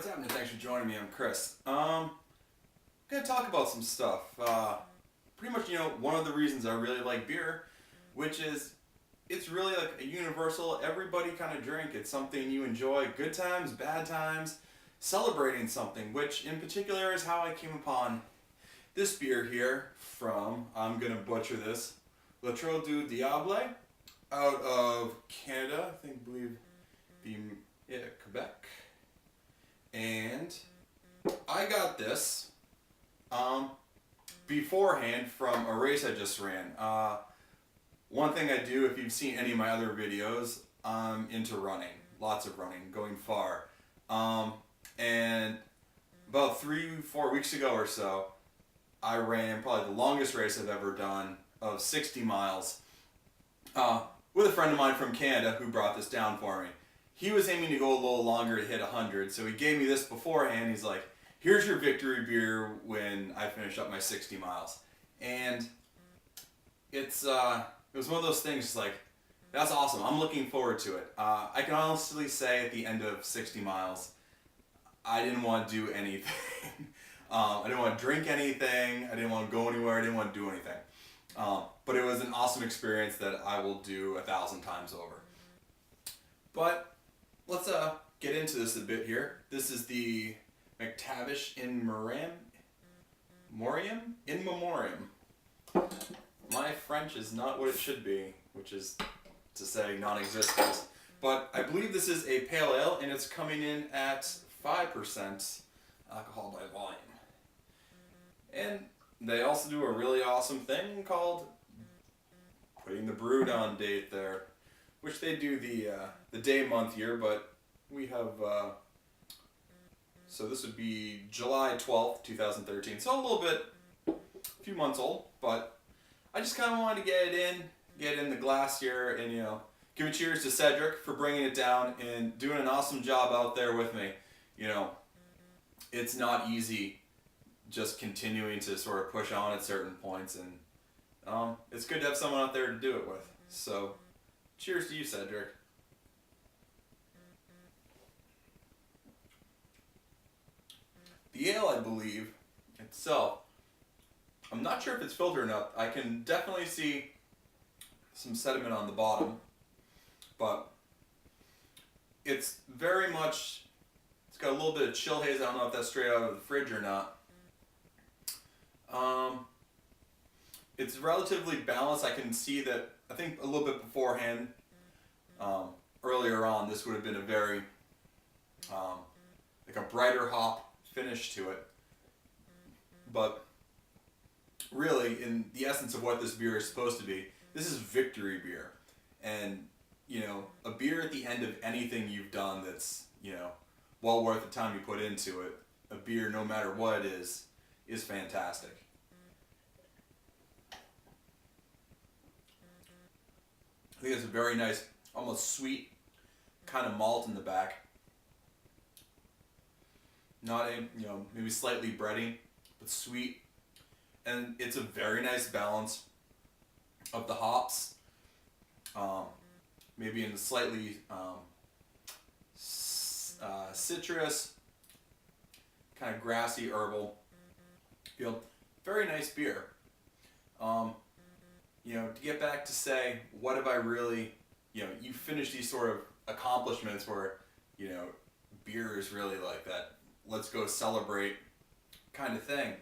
what's happening? Thanks for joining me. I'm Chris. Gonna talk about some stuff. Pretty much, one of the reasons I really like beer, which is it's really like a universal, everybody kind of drink. It's something you enjoy, good times, bad times, celebrating something, which in particular is how I came upon this beer here from, I'm gonna butcher this, Trou Du Diable, out of Canada, believe Quebec. And I got this beforehand from a race I just ran. One thing I do, if you've seen any of my other videos, I'm into running, lots of running, going far. And about 3-4 weeks ago or so, I ran probably the longest race I've ever done of 60 miles with a friend of mine from Canada who brought this down for me. He was aiming to go a little longer to hit 100, so he gave me this beforehand. He's like, here's your victory beer when I finish up my 60 miles. And it was one of those things like, that's awesome. I'm looking forward to it. I can honestly say at the end of 60 miles, I didn't want to do anything. I didn't want to drink anything. I didn't want to go anywhere. I didn't want to do anything. But it was an awesome experience that I will do 1,000 times over. But let's get into this a bit here. This is the Mactavish in memoriam. My French is not what it should be, which is to say non-existent. But I believe this is a pale ale, and it's coming in at 5% alcohol by volume. And they also do a really awesome thing called putting the brew down date there, which they do the day, month, year, but we have, so this would be July 12th, 2013. So a little bit, a few months old, but I just kind of wanted to get it in the glass here and, give a cheers to Cedric for bringing it down and doing an awesome job out there with me. It's not easy just continuing to sort of push on at certain points, and it's good to have someone out there to do it with. So, cheers to you, Cedric. The ale, I believe, itself, I'm not sure if it's filtered enough. I can definitely see some sediment on the bottom, but it's very much, it's got a little bit of chill haze. I don't know if that's straight out of the fridge or not. It's relatively balanced. I can see that, I think a little bit beforehand, earlier on, this would have been a very, like a brighter hop finish to it. But really, in the essence of what this beer is supposed to be, this is victory beer. And, a beer at the end of anything you've done that's, well worth the time you put into it, a beer, no matter what it is fantastic. I think it's a very nice, almost sweet kind of malt in the back. Not maybe slightly bready, but sweet. And it's a very nice balance of the hops. Maybe in a slightly citrus, kind of grassy, herbal feel. Very nice beer. To get back to say, what have I really, you finish these sort of accomplishments where, beer is really like that, let's go celebrate kind of thing.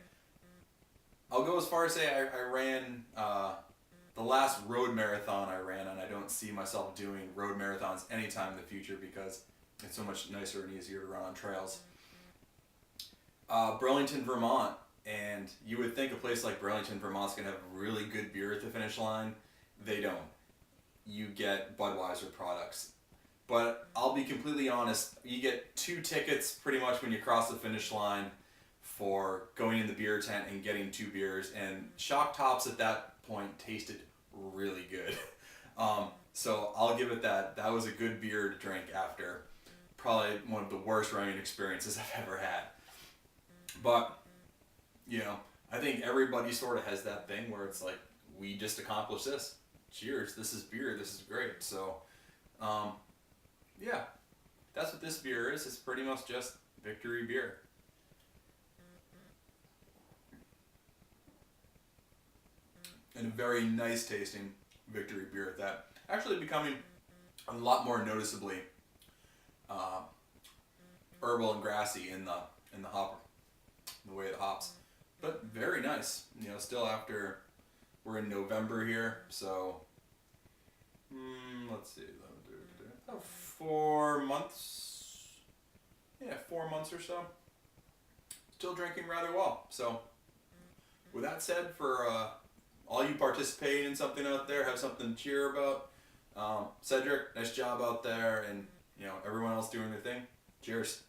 I'll go as far as say I ran the last road marathon I ran, and I don't see myself doing road marathons anytime in the future because it's so much nicer and easier to run on trails. Burlington, Vermont. And you would think a place like Burlington, Vermont's going to have really good beer at the finish line. They don't. You get Budweiser products. But I'll be completely honest, you get 2 tickets pretty much when you cross the finish line for going in the beer tent and getting 2 beers. And Shock Tops at that point tasted really good. So I'll give it that. That was a good beer to drink after probably one of the worst running experiences I've ever had. But I think everybody sort of has that thing where it's like, we just accomplished this. Cheers, this is beer, this is great. So, yeah, that's what this beer is. It's pretty much just Victory beer. And a very nice tasting Victory beer at that. Actually becoming a lot more noticeably herbal and grassy in the hop, the way it hops. But very nice. You know, still after we're in November here, so let's see, 4 months. Yeah, 4 months or so. Still drinking rather well. So, with that said, for all you participating in something out there, have something to cheer about. Cedric, nice job out there, and you know everyone else doing their thing. Cheers.